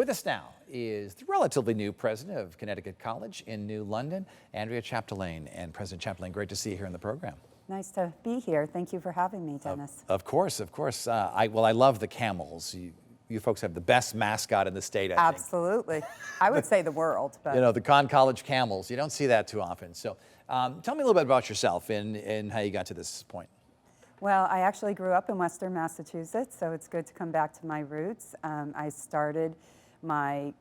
With us now is the relatively new president of Connecticut College in New London, Andrea Chapdelaine. And President Chapdelaine, great to see you here in the program. Nice to be here. Thank you for having me, Dennis. Of course, of course. I love the camels. You folks have the best mascot in the state, I think. Absolutely. I would say the world. But you know, the College camels. You don't see that too often. So tell me a little bit about yourself and how you got to this point. Well, I actually grew up in Western Massachusetts, so it's good to come back to my roots. I started my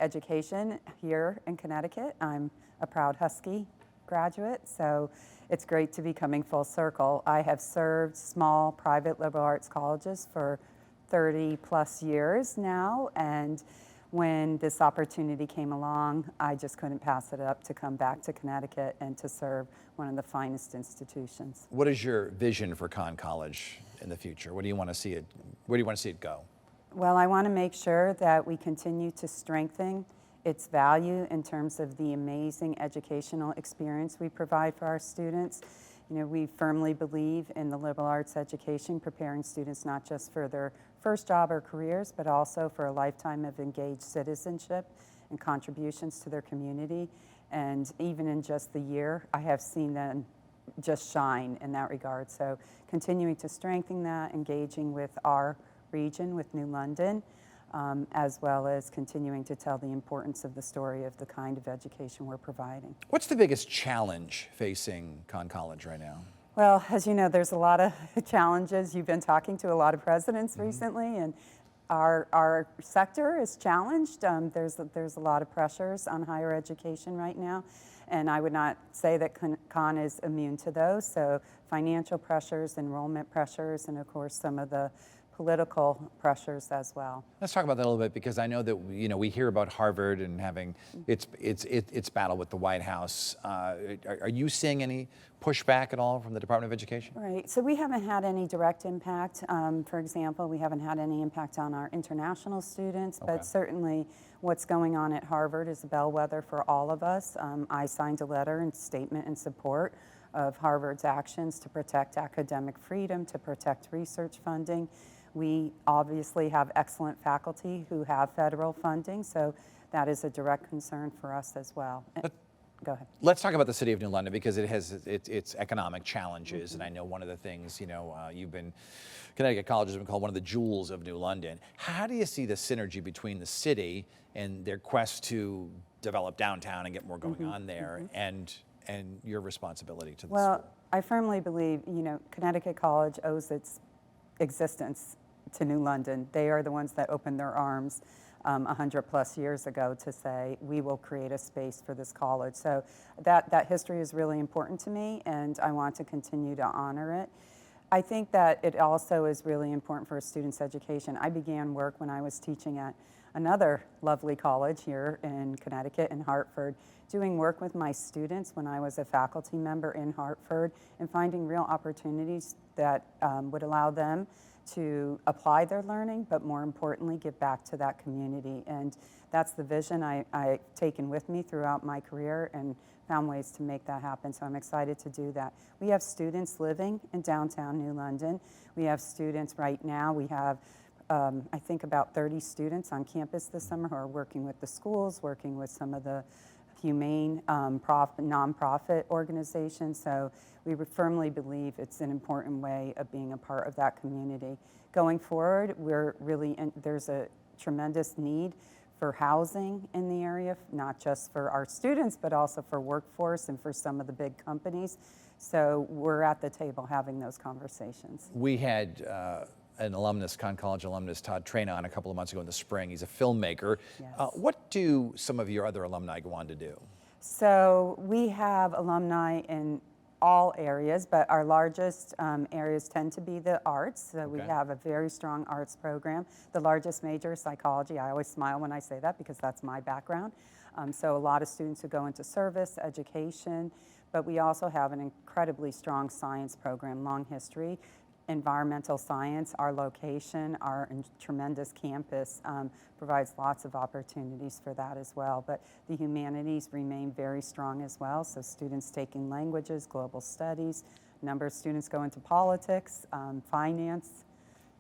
education here in Connecticut. I'm a proud Husky graduate, so it's great to be coming full circle. I have served small private liberal arts colleges for 30 plus years now, and when this opportunity came along, I just couldn't pass it up to come back to Connecticut and to serve one of the finest institutions. What is your vision for College in the future? Where do you want to see it go? Well, I want to make sure that we continue to strengthen its value in terms of the amazing educational experience we provide for our students. You know, we firmly believe in the liberal arts education, preparing students not just for their first job or careers, but also for a lifetime of engaged citizenship and contributions to their community. And even in just the year, I have seen them just shine in that regard. So continuing to strengthen that, engaging with our region, with New London, as well as continuing to tell the importance of the story of the kind of education we're providing. What's the biggest challenge facing College right now? Well, as you know, there's a lot of challenges. You've been talking to a lot of presidents recently, and our sector is challenged. There's a lot of pressures on higher education right now, and I would not say that Con is immune to those. So financial pressures, enrollment pressures, and of course some of the political pressures as well. Let's talk about that a little bit, because I know that we hear about Harvard and having its battle with the White House. Are you seeing any pushback at all from the Department of Education? Right. So we haven't had any direct impact. For example, we haven't had any impact on our international students, but certainly what's going on at Harvard is a bellwether for all of us. I signed a letter and statement in support of Harvard's actions to protect academic freedom, to protect research funding. We obviously have excellent faculty who have federal funding, so that is a direct concern for us as well. Go ahead. Let's talk about the city of New London, because it has its economic challenges, and I know one of the things, Connecticut College has been called one of the jewels of New London. How do you see the synergy between the city and their quest to develop downtown and get more going on there, and your responsibility to the school? Well, I firmly believe, Connecticut College owes its existence to New London. They are the ones that opened their arms 100 plus years ago to say, we will create a space for this college. So that history is really important to me, and I want to continue to honor it. I think that it also is really important for a student's education. I began work when I was teaching at another lovely college here in Connecticut, in Hartford, doing work with my students when I was a faculty member in Hartford, and finding real opportunities that would allow them to apply their learning, but more importantly, give back to that community. And that's the vision I've taken with me throughout my career, and found ways to make that happen. So I'm excited to do that. We have students living in downtown New London. We have students right now. We have I think about 30 students on campus this summer who are working with the schools, working with some of the humane nonprofit organizations. So we firmly believe it's an important way of being a part of that community. Going forward, there's a tremendous need for housing in the area, not just for our students, but also for workforce and for some of the big companies. So we're at the table having those conversations. We had an alumnus, College alumnus, Todd Traina, on a couple of months ago in the spring. He's a filmmaker. Yes. What do some of your other alumni go on to do? So we have alumni in all areas, but our largest areas tend to be the arts. So we have a very strong arts program. The largest major is psychology. I always smile when I say that, because that's my background. So a lot of students who go into service, education, but we also have an incredibly strong science program, long history. Environmental science, our location, our tremendous campus provides lots of opportunities for that as well. But the humanities remain very strong as well. So students taking languages, global studies, a number of students go into politics, finance,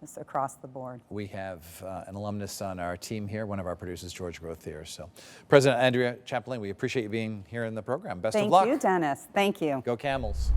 It's across the board. We have an alumnus on our team here, one of our producers, George Grothier. So, President Andrea Chapdelaine, we appreciate you being here in the program. Best of luck. Thank you, Dennis. Thank you. Go Camels.